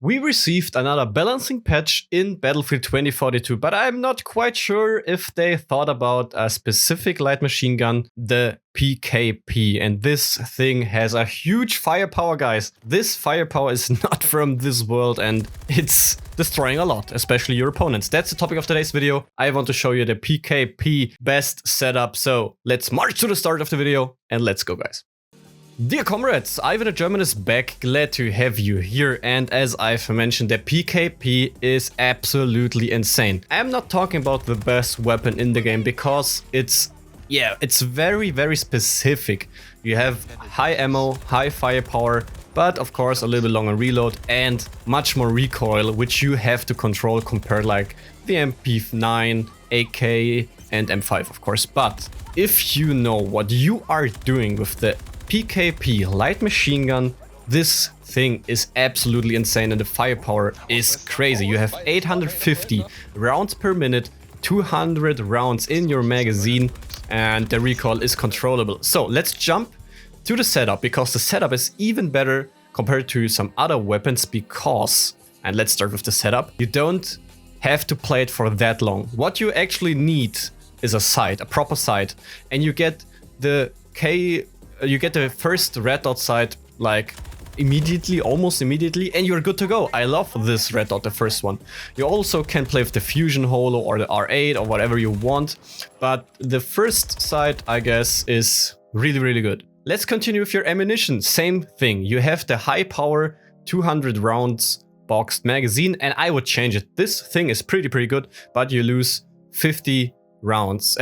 We received another balancing patch in Battlefield 2042, but I'm not quite sure if they thought about a specific light machine gun, the PKP. And this thing has a huge firepower, guys. This firepower is not from this world and it's destroying a lot, especially your opponents. That's the topic of today's video. I want to show you the PKP best setup. So let's march to the start of the video and let's go, guys. Dear comrades, Ivan the German is back, glad to have you here, and as I've mentioned, the PKP is absolutely insane. I'm not talking about the best weapon in the game because it's very specific. You have high ammo, high firepower, but of course a little bit longer reload and much more recoil, which you have to control compared like the MP9, AK and M5 of course. But if you know what you are doing with the PKP light machine gun, this thing is absolutely insane and the firepower is crazy. You have 850 rounds per minute, 200 rounds in your magazine, and the recoil is controllable. So let's jump to the setup, because the setup is even better compared to some other weapons because, and let's start with the setup, you don't have to play it for that long. What you actually need is a sight, a proper sight, and you get the first red dot sight like immediately, almost immediately, and you're good to go. I love this red dot, the first one. You also can play with the fusion holo or the R8 or whatever you want, but the first sight I guess is really good. Let's continue with your ammunition. Same thing, you have the high power 200 rounds boxed magazine, and I would change it. This thing is pretty good, but you lose 50 rounds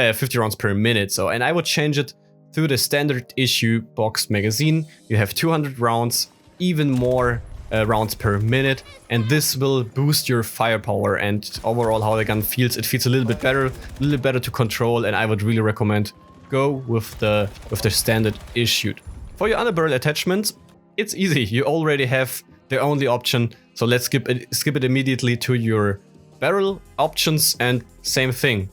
per minute. So, and I would change it to the standard issue boxed magazine. You have 200 rounds, even more rounds per minute, and this will boost your firepower and overall how the gun feels. It feels a little bit better to control, and I would really recommend go with the standard issued. For your underbarrel attachment, it's easy. You already have the only option, so let's skip it immediately to your barrel options, and same thing.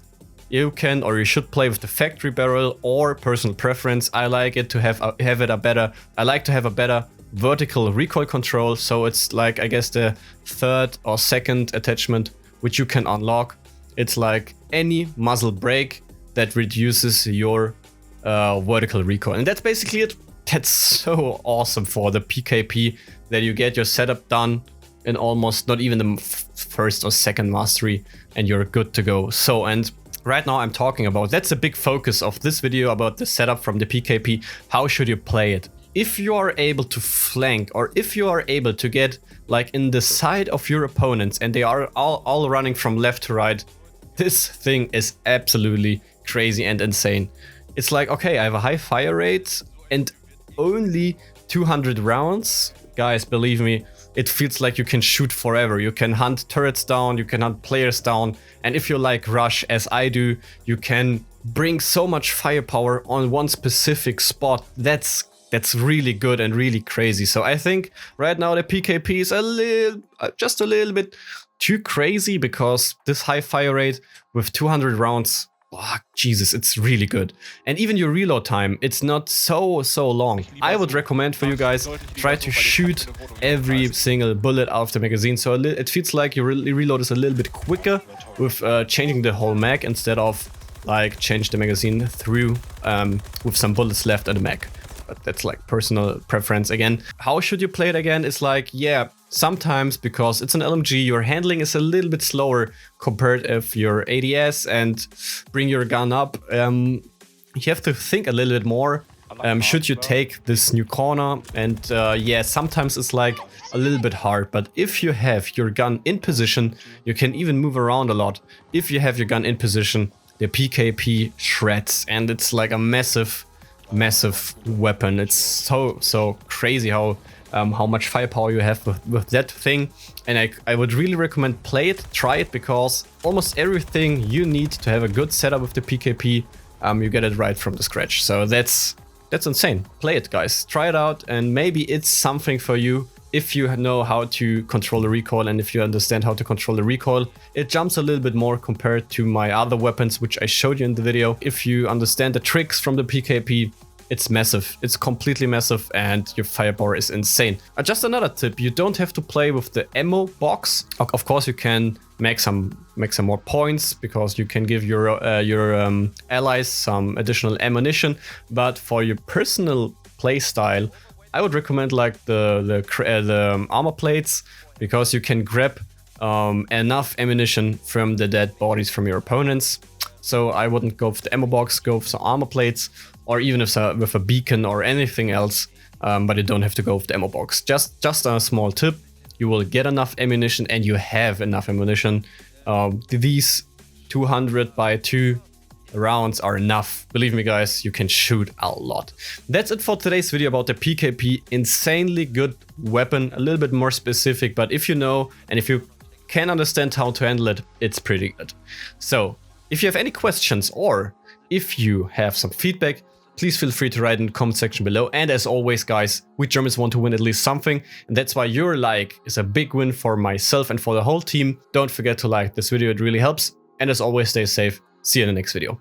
You can or you should play with the factory barrel or personal preference. I like it to have a better vertical recoil control, so it's like I guess the third or second attachment which you can unlock. It's like any muzzle brake that reduces your vertical recoil, and that's basically it. That's so awesome for the PKP that you get your setup done in almost not even the first or second mastery and you're good to go. So, and right now I'm talking about, that's a big focus of this video, about the setup from the PKP. How should you play it? If you are able to flank, or if you are able to get like in the side of your opponents and they are all running from left to right, this thing is absolutely crazy and insane. It's like, okay, I have a high fire rate and only 200 rounds. Guys, believe me, it feels like you can shoot forever. You can hunt turrets down, you can hunt players down, and if you like rush as I do, you can bring so much firepower on one specific spot. That's really good and really crazy. So I think right now the PKP is just a little bit too crazy, because this high fire rate with 200 rounds, oh, Jesus, it's really good. And even your reload time, it's not so long. I would recommend for you guys, try to shoot every single bullet out of the magazine, so it feels like your reload is a little bit quicker with changing the whole mag instead of like change the magazine through with some bullets left in the mag. But that's like personal preference again. How should you play it again? It's like, yeah, sometimes because it's an LMG, your handling is a little bit slower compared if your ADS and bring your gun up. You have to think a little bit more. Should you take this new corner? And yeah, sometimes it's like a little bit hard, but if you have your gun in position, you can even move around a lot. If you have your gun in position, the PKP shreds, and it's like a massive weapon. It's so crazy how much firepower you have with that thing, and I would really recommend play it, try it, because almost everything you need to have a good setup with the PKP, you get it right from the scratch. So that's insane. Play it, guys, try it out, and maybe it's something for you. If you know how to control the recoil, and if you understand how to control the recoil, it jumps a little bit more compared to my other weapons which I showed you in the video. If you understand the tricks from the PKP, it's massive. It's completely massive, and your firepower is insane. Just another tip, you don't have to play with the ammo box. Of course, you can make some more points, because you can give your allies some additional ammunition. But for your personal playstyle, I would recommend like the armor plates, because you can grab enough ammunition from the dead bodies from your opponents. So I wouldn't go with the ammo box, go with some armor plates, or even if with a beacon or anything else, but you don't have to go with the ammo box. Just a small tip, you will get enough ammunition, and you have enough ammunition. These 200 by 2 rounds are enough. Believe me guys, you can shoot a lot. That's it for today's video about the PKP. Insanely good weapon, a little bit more specific, but if you know and if you can understand how to handle it, it's pretty good. So if you have any questions, or if you have some feedback, please feel free to write in the comment section below. And as always guys, we Germans want to win at least something, and that's why your like is a big win for myself and for the whole team. Don't forget to like this video, it really helps. And as always, stay safe. See you in the next video.